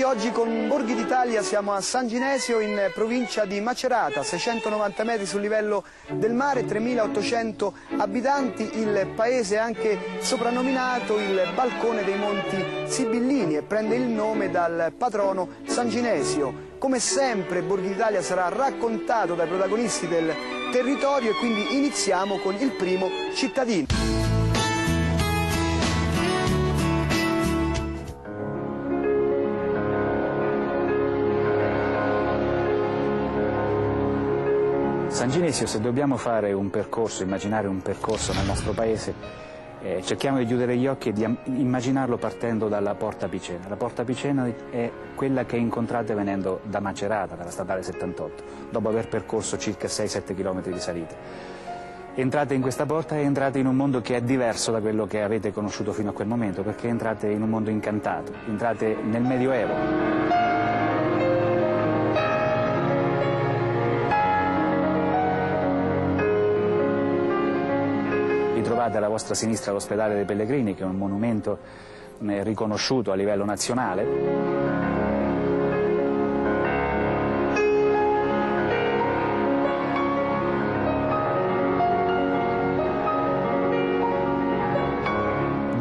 tutti, oggi con Borghi d'Italia siamo a San Ginesio in provincia di Macerata, 690 metri sul livello del mare, 3.800 abitanti, il paese è anche soprannominato il balcone dei Monti Sibillini e prende il nome dal patrono San Ginesio. Come sempre Borghi d'Italia sarà raccontato dai protagonisti del territorio e quindi iniziamo con il primo cittadino. San Ginesio, se dobbiamo fare un percorso, immaginare un percorso nel nostro paese, cerchiamo di chiudere gli occhi e di immaginarlo partendo dalla Porta Picena. La Porta Picena è quella che incontrate venendo da Macerata, dalla statale 78, dopo aver percorso circa 6-7 km di salita. Entrate in questa porta e entrate in un mondo che è diverso da quello che avete conosciuto fino a quel momento, perché entrate in un mondo incantato, entrate nel Medioevo. Trovate alla vostra sinistra l'ospedale dei Pellegrini, che è un monumento riconosciuto a livello nazionale.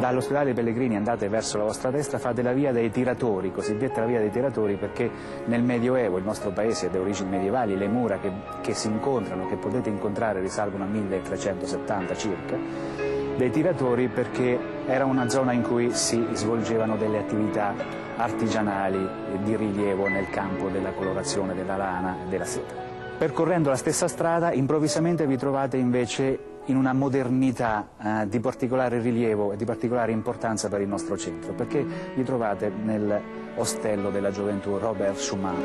Dall'ospedale dei Pellegrini andate verso la vostra destra, fate la via dei tiratori, cosiddetta la via dei tiratori, perché nel Medioevo, il nostro paese è di origini medievali, le mura che si incontrano, che potete incontrare, risalgono a 1370 circa, dei tiratori perché era una zona in cui si svolgevano delle attività artigianali di rilievo nel campo della colorazione della lana e della seta. Percorrendo la stessa strada, improvvisamente vi trovate invece in una modernità di particolare rilievo e di particolare importanza per il nostro centro, perché vi trovate nell'ostello della gioventù Robert Schumann.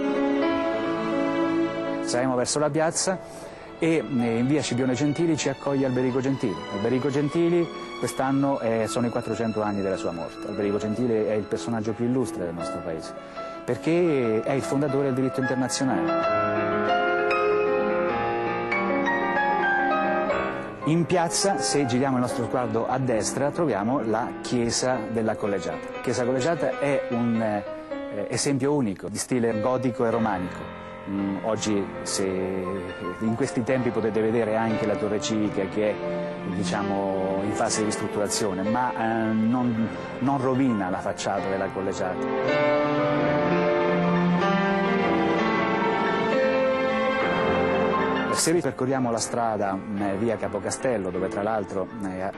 Saremo verso la piazza e in via Scipione Gentili ci accoglie Alberico Gentili. Alberico Gentili quest'anno sono i 400 anni della sua morte. Alberico Gentili è il personaggio più illustre del nostro paese, perché è il fondatore del diritto internazionale. In piazza, se giriamo il nostro sguardo a destra, troviamo la chiesa della Collegiata. La chiesa collegiata è un esempio unico di stile gotico e romanico. Oggi, in questi tempi, potete vedere anche la torre civica che è, diciamo, in fase di ristrutturazione, ma non rovina la facciata della Collegiata. Se ripercorriamo la strada via Capocastello, dove tra l'altro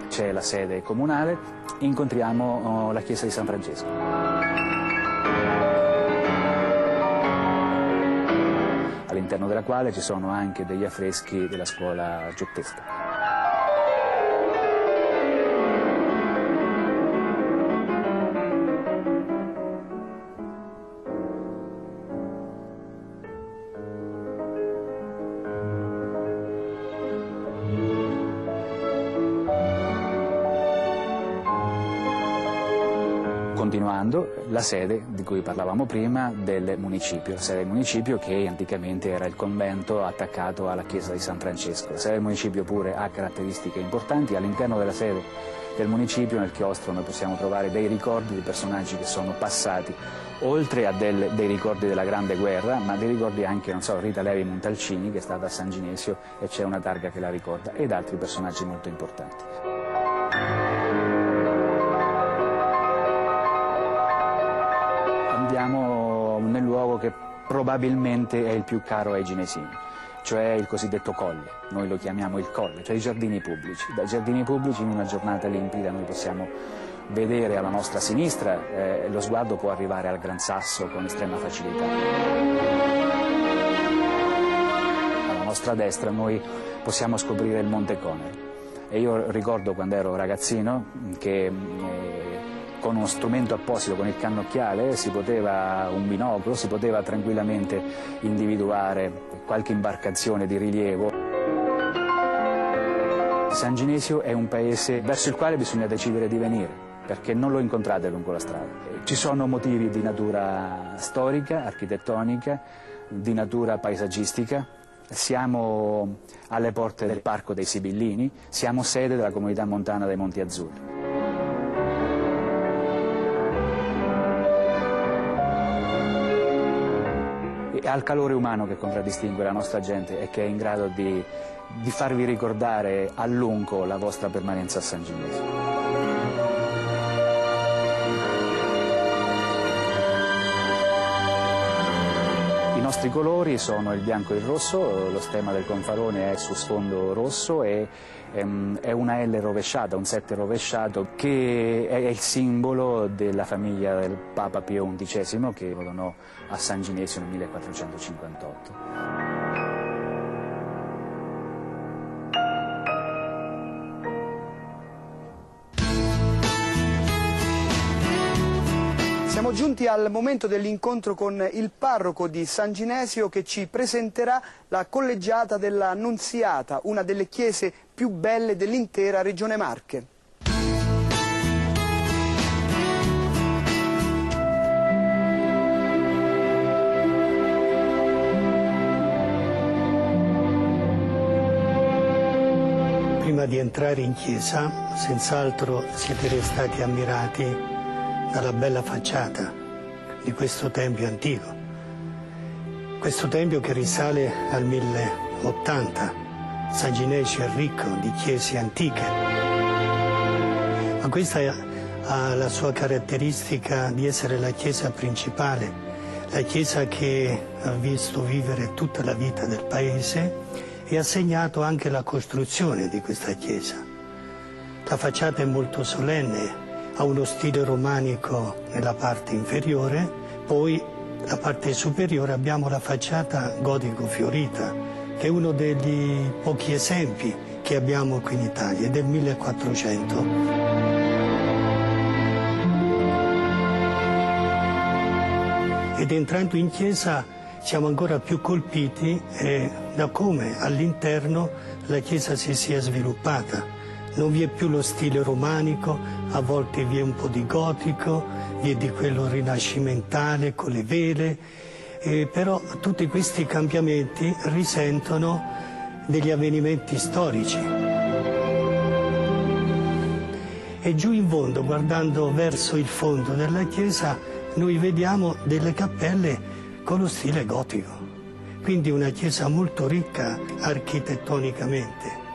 c'è la sede comunale, incontriamo la chiesa di San Francesco. All'interno della quale ci sono anche degli affreschi della scuola giottesca. Continuando, la sede di cui parlavamo prima del municipio, la sede del municipio che anticamente era il convento attaccato alla chiesa di San Francesco. La sede del municipio pure ha caratteristiche importanti. All'interno della sede del municipio, nel chiostro, noi possiamo trovare dei ricordi di personaggi che sono passati, oltre a dei ricordi della Grande Guerra, ma dei ricordi anche, non so, Rita Levi Montalcini, che è stata a San Ginesio e c'è una targa che la ricorda, ed altri personaggi molto importanti. Andiamo nel luogo che probabilmente è il più caro ai ginesini, cioè il cosiddetto colle. Noi lo chiamiamo il colle, cioè i giardini pubblici. Dai giardini pubblici, in una giornata limpida, noi possiamo vedere alla nostra sinistra, lo sguardo può arrivare al Gran Sasso con estrema facilità. Alla nostra destra noi possiamo scoprire il Monte Conero. E io ricordo quando ero ragazzino che con uno strumento apposito, con il cannocchiale, un binocolo, si poteva tranquillamente individuare qualche imbarcazione di rilievo. San Ginesio è un paese verso il quale bisogna decidere di venire, perché non lo incontrate lungo la strada. Ci sono motivi di natura storica, architettonica, di natura paesaggistica. Siamo alle porte del Parco dei Sibillini, siamo sede della Comunità Montana dei Monti Azzurri. al calore umano che contraddistingue la nostra gente e che è in grado di farvi ricordare a lungo la vostra permanenza a San Ginesio. I nostri colori sono il bianco e il rosso, lo stemma del Confarone è su sfondo rosso e è una L rovesciata, un 7 rovesciato, che è il simbolo della famiglia del Papa Pio XI che donò a San Ginesio nel 1458. Siamo giunti al momento dell'incontro con il parroco di San Ginesio che ci presenterà la collegiata della Nunziata, una delle chiese più belle dell'intera regione Marche. Prima di entrare in chiesa, senz'altro siete stati ammirati dalla bella facciata di questo tempio antico. Questo tempio che risale al 1080. San Ginesio è ricco di chiese antiche, ma questa ha la sua caratteristica di essere la chiesa principale, la chiesa che ha visto vivere tutta la vita del paese e ha segnato anche la costruzione di questa chiesa. La facciata è molto solenne, ha uno stile romanico nella parte inferiore, poi la parte superiore abbiamo la facciata gotico-fiorita, che è uno degli pochi esempi che abbiamo qui in Italia, è del 1400. Ed entrando in chiesa siamo ancora più colpiti da come all'interno la chiesa si sia sviluppata. Non vi è più lo stile romanico, a volte vi è un po' di gotico, vi è di quello rinascimentale con le vele, però tutti questi cambiamenti risentono degli avvenimenti storici. E giù in fondo, guardando verso il fondo della chiesa, noi vediamo delle cappelle con lo stile gotico, quindi una chiesa molto ricca architettonicamente.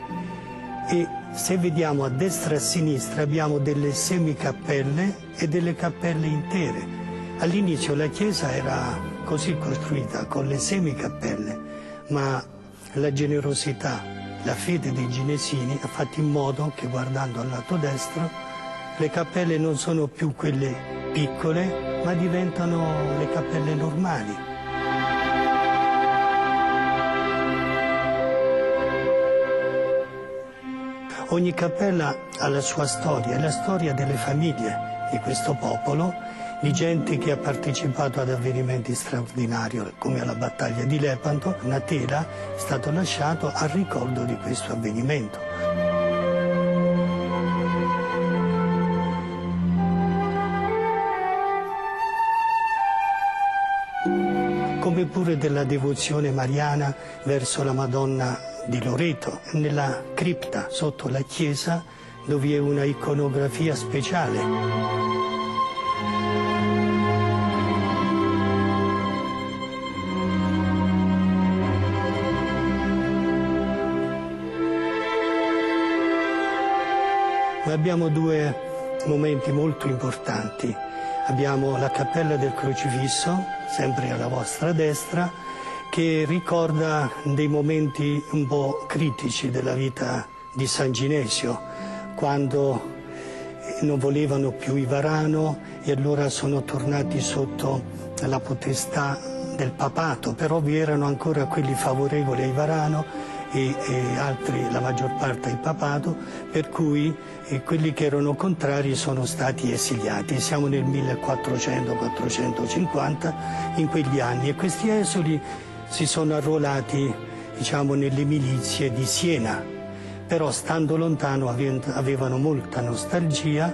E se vediamo a destra e a sinistra abbiamo delle semicappelle e delle cappelle intere. All'inizio la chiesa era così costruita, con le semicappelle, ma la generosità, la fede dei ginesini ha fatto in modo che, guardando al lato destro, le cappelle non sono più quelle piccole, ma diventano le cappelle normali. Ogni cappella ha la sua storia, è la storia delle famiglie di questo popolo, di gente che ha partecipato ad avvenimenti straordinari, come alla battaglia di Lepanto. Una tela è stata lasciata al ricordo di questo avvenimento. Come pure della devozione mariana verso la Madonna di Loreto, nella cripta sotto la chiesa dove è una iconografia speciale. Ma abbiamo due momenti molto importanti. Abbiamo la cappella del Crocifisso, sempre alla vostra destra, che ricorda dei momenti un po' critici della vita di San Ginesio, quando non volevano più i Varano e allora sono tornati sotto la potestà del papato, però vi erano ancora quelli favorevoli ai Varano e altri, la maggior parte al papato, per cui quelli che erano contrari sono stati esiliati. Siamo nel 1400-450 in quegli anni e questi esuli si sono arruolati, diciamo, nelle milizie di Siena, però stando lontano avevano molta nostalgia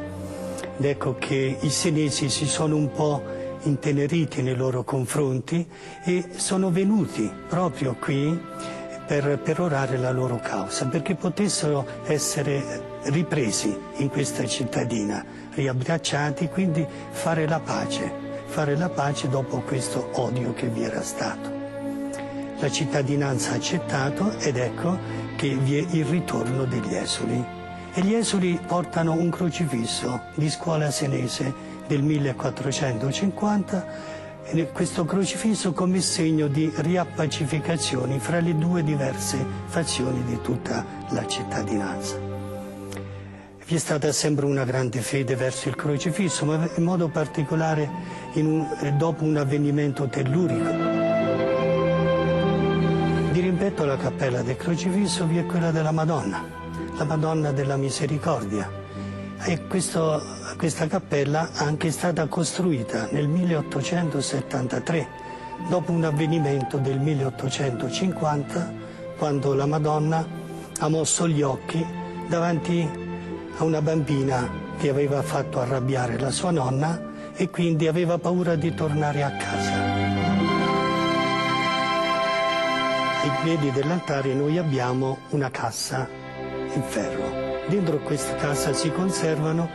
ed ecco che i senesi si sono un po' inteneriti nei loro confronti e sono venuti proprio qui per orare la loro causa, perché potessero essere ripresi in questa cittadina, riabbracciati, quindi fare la pace dopo questo odio che vi era stato. la cittadinanza ha accettato ed ecco che vi è il ritorno degli esuli. E gli esuli portano un crocifisso di Scuola Senese del 1450, e questo crocifisso come segno di riappacificazione fra le due diverse fazioni di tutta la cittadinanza. Vi è stata sempre una grande fede verso il crocifisso, ma in modo particolare dopo un avvenimento tellurico. Di rimpetto alla cappella del crocifisso vi è quella della Madonna, la Madonna della Misericordia. E questa cappella è anche stata costruita nel 1873, dopo un avvenimento del 1850, quando la Madonna ha mosso gli occhi davanti a una bambina che aveva fatto arrabbiare la sua nonna e quindi aveva paura di tornare a casa. Ai piedi dell'altare noi abbiamo una cassa in ferro. Dentro questa cassa si conservano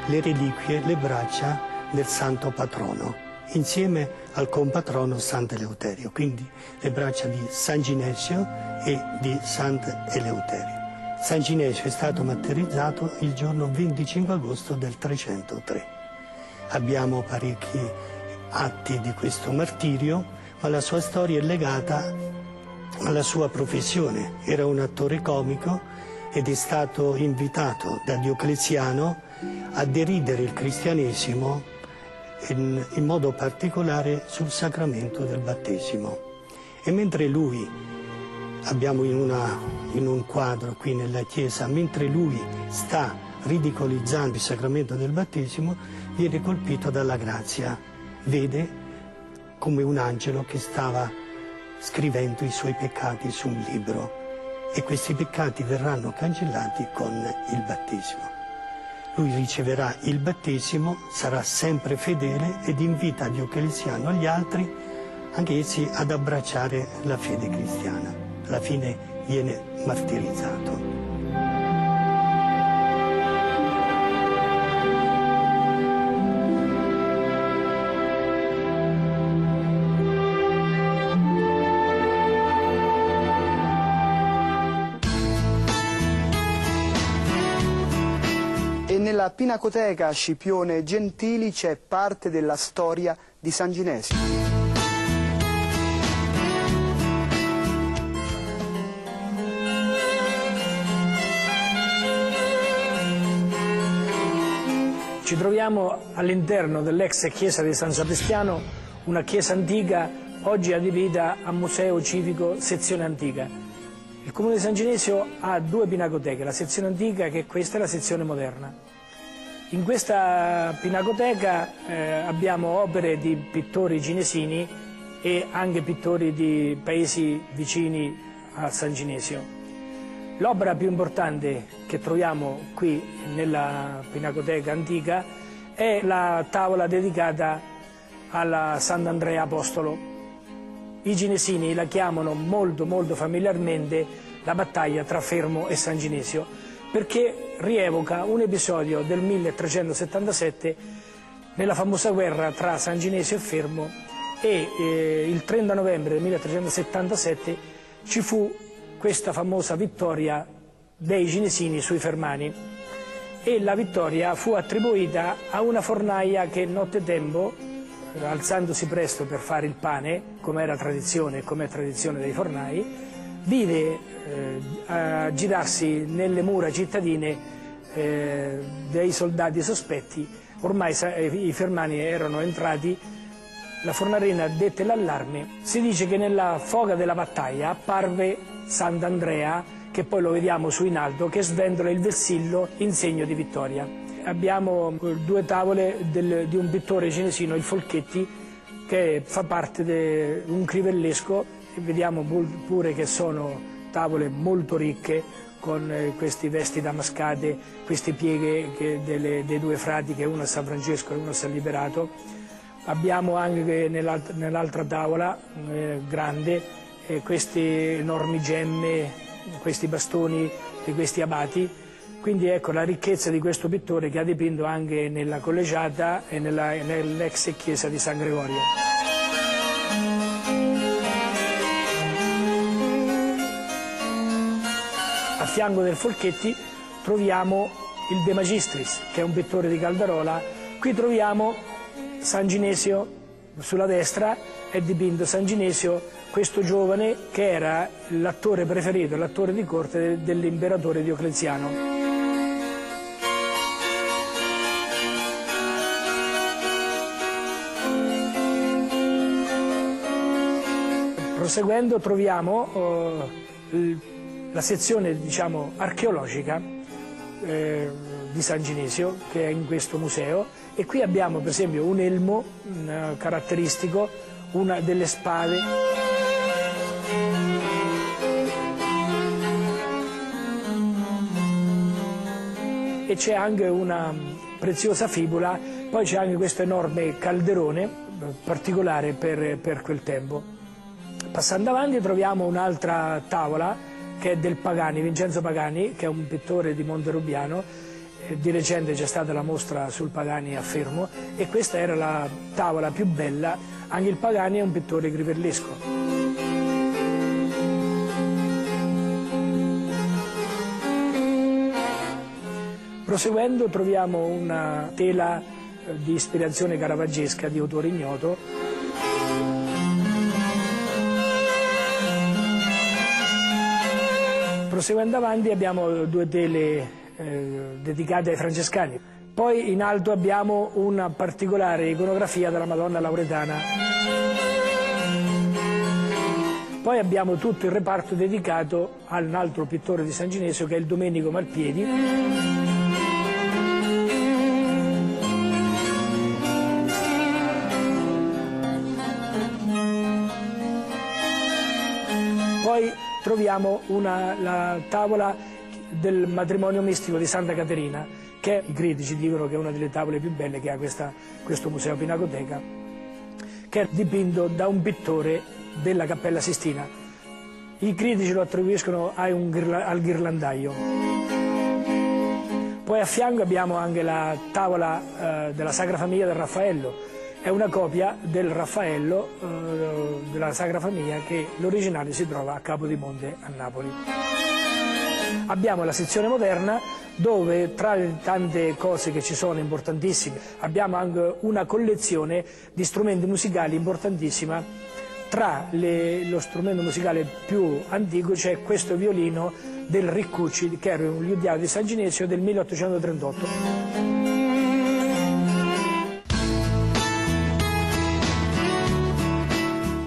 le reliquie, le braccia del santo patrono, insieme al compatrono Sant'Eleuterio, quindi le braccia di San Ginesio e di Sant'Eleuterio. San Ginesio è stato martirizzato il giorno 25 agosto del 303. Abbiamo parecchi atti di questo martirio, ma la sua storia è legata alla sua professione. Era un attore comico ed è stato invitato da Diocleziano a deridere il cristianesimo, in modo particolare sul sacramento del battesimo. E mentre lui, abbiamo in un quadro qui nella chiesa, mentre lui sta ridicolizzando il sacramento del battesimo, viene colpito dalla grazia. Vede come un angelo che stava scrivendo i suoi peccati su un libro. E questi peccati verranno cancellati con il battesimo. Lui riceverà il battesimo, sarà sempre fedele ed invita Diocleziano e gli altri, anche essi, ad abbracciare la fede cristiana. Alla fine viene martirizzato. E nella Pinacoteca Scipione Gentili c'è parte della storia di San Ginesio. Ci troviamo all'interno dell'ex chiesa di San Sebastiano, una chiesa antica, oggi adibita a museo civico sezione antica. Il comune di San Ginesio ha due pinacoteche, la sezione antica, che è questa, e la sezione moderna. In questa pinacoteca abbiamo opere di pittori ginesini e anche pittori di paesi vicini a San Ginesio. L'opera più importante che troviamo qui nella pinacoteca antica è la tavola dedicata alla Sant'Andrea Apostolo. I ginesini la chiamano molto familiarmente la battaglia tra Fermo e San Ginesio, perché rievoca un episodio del 1377 nella famosa guerra tra San Ginesio e Fermo, e il 30 novembre del 1377 ci fu questa famosa vittoria dei ginesini sui fermani, e la vittoria fu attribuita a una fornaia che nottetempo, alzandosi presto per fare il pane, come era tradizione e come è tradizione dei fornai, vide girarsi nelle mura cittadine dei soldati sospetti. Ormai i fermani erano entrati, la fornarina dette l'allarme. Si dice che nella foga della battaglia apparve Sant'Andrea, che poi lo vediamo su in alto, che sventola il vessillo in segno di vittoria. Abbiamo due tavole di un pittore cinesino, il Folchetti, che fa parte di un crivellesco, e vediamo pure che sono tavole molto ricche, con questi vesti damascate, queste pieghe dei due frati, che uno è San Francesco e uno è San Liberato. Abbiamo anche nell'altra tavola grande queste enormi gemme, questi bastoni di questi abati. Quindi ecco la ricchezza di questo pittore, che ha dipinto anche nella collegiata e nell'ex chiesa di San Gregorio. A fianco del Folchetti troviamo il De Magistris, che è un pittore di Caldarola. Qui troviamo San Ginesio, sulla destra è dipinto San Ginesio, questo giovane che era l'attore preferito, l'attore di corte dell'imperatore Diocleziano. Proseguendo troviamo la sezione, diciamo, archeologica di San Ginesio, che è in questo museo, e qui abbiamo per esempio un elmo caratteristico, una delle spade. E c'è anche una preziosa fibula, poi c'è anche questo enorme calderone particolare per quel tempo. Passando avanti troviamo un'altra tavola che è del Pagani, Vincenzo Pagani, che è un pittore di Monterubiano. Di recente c'è stata la mostra sul Pagani a Fermo e questa era la tavola più bella. Anche il Pagani è un pittore griperlesco. Proseguendo troviamo una tela di ispirazione caravaggesca di autore ignoto. Proseguendo avanti abbiamo due tele dedicate ai francescani. Poi in alto abbiamo una particolare iconografia della Madonna Lauretana. Poi abbiamo tutto il reparto dedicato a un altro pittore di San Ginesio che è il Domenico Malpiedi. Poi troviamo la tavola del matrimonio mistico di Santa Caterina, che i critici dicono che è una delle tavole più belle che ha questo museo Pinacoteca, che è dipinto da un pittore della Cappella Sistina. I critici lo attribuiscono al ghirlandaio. Poi a fianco abbiamo anche la tavola della Sacra Famiglia del Raffaello. È una copia del Raffaello della Sacra Famiglia, che l'originale si trova a Capodimonte a Napoli. Abbiamo la sezione moderna dove tra le tante cose che ci sono importantissime abbiamo anche una collezione di strumenti musicali importantissima. Tra lo strumento musicale più antico c'è questo violino del Riccucci, che era un liudiato di San Ginesio del 1838.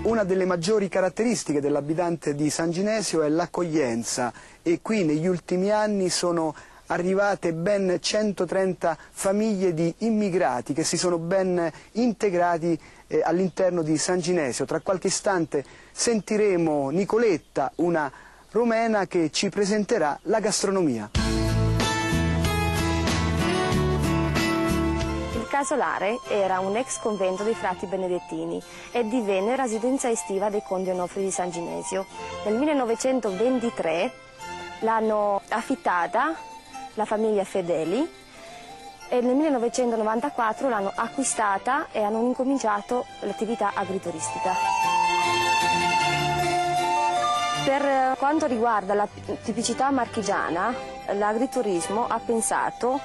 Una delle maggiori caratteristiche dell'abitante di San Ginesio è l'accoglienza e qui negli ultimi anni sono arrivate ben 130 famiglie di immigrati che si sono ben integrati all'interno di San Ginesio. Tra qualche istante sentiremo Nicoletta, una romena, che ci presenterà la gastronomia. Il Casolare era un ex convento dei frati benedettini e divenne residenza estiva dei conti Onofri di San Ginesio. Nel 1923 l'hanno affittata la famiglia Fedeli e nel 1994 l'hanno acquistata e hanno incominciato l'attività agrituristica. Per quanto riguarda la tipicità marchigiana, l'agriturismo ha pensato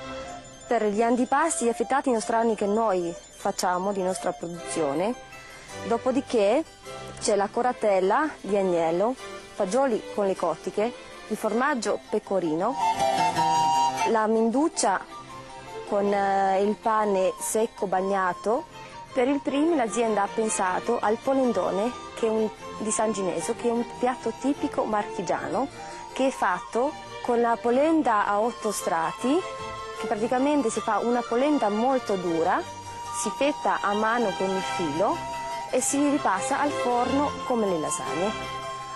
per gli antipasti affettati nostrani che noi facciamo di nostra produzione, dopodiché c'è la coratella di agnello, fagioli con le cottiche, il formaggio pecorino, la minduccia con il pane secco bagnato. Per il primi l'azienda ha pensato al polendone di San Ginesio, che è un piatto tipico marchigiano, che è fatto con la polenta a 8 strati, che praticamente si fa una polenta molto dura, si fetta a mano con il filo e si ripassa al forno come le lasagne.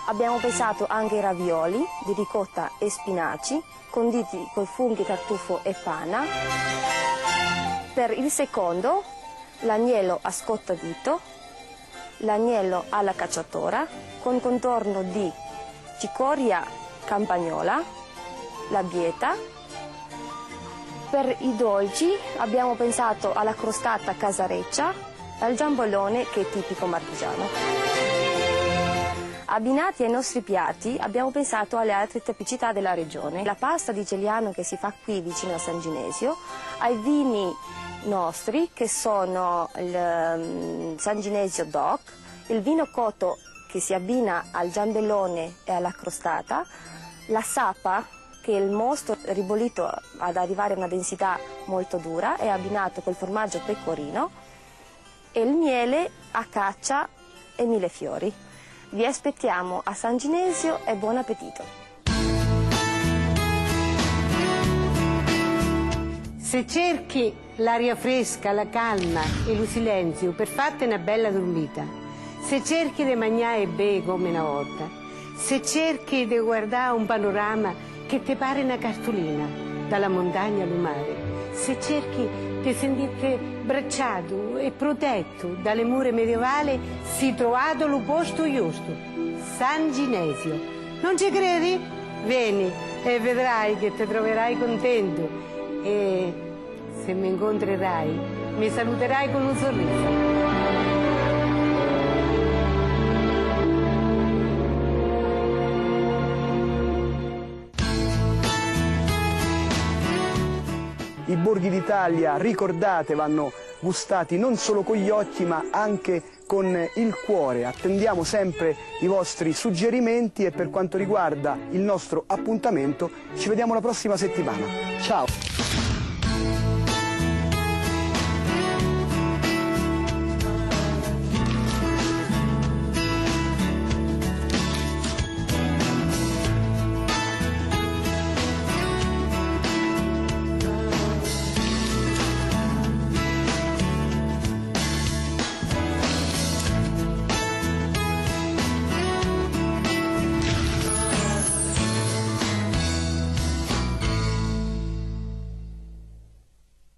Abbiamo pensato anche ai ravioli di ricotta e spinaci, conditi con funghi, tartufo e pana. Per il secondo, l'agnello a scottadito, l'agnello alla cacciatora, con contorno di cicoria campagnola, la bieta. Per i dolci abbiamo pensato alla crostata casareccia e al giambolone, che è tipico marchigiano. Abbinati ai nostri piatti abbiamo pensato alle altre tipicità della regione. La pasta di Geliano che si fa qui vicino a San Ginesio, ai vini nostri che sono il San Ginesio DOC, il vino Coto che si abbina al giambellone e alla crostata, la sapa che è il mosto ribollito ad arrivare a una densità molto dura e abbinato col formaggio pecorino, e il miele a caccia e millefiori. Vi aspettiamo a San Ginesio e buon appetito! Se cerchi l'aria fresca, la calma e il silenzio per farti una bella dormita, se cerchi di mangiare e bere come una volta, se cerchi di guardare un panorama che ti pare una cartolina, dalla montagna al mare, se cerchi di sentirti bracciato e protetto dalle mura medievali, si trovato lo posto giusto, San Ginesio. Non ci credi? Vieni e vedrai che ti troverai contento e se mi incontrerai mi saluterai con un sorriso. I borghi d'Italia, ricordate, vanno gustati non solo con gli occhi ma anche con il cuore. Attendiamo sempre i vostri suggerimenti e per quanto riguarda il nostro appuntamento ci vediamo la prossima settimana. Ciao!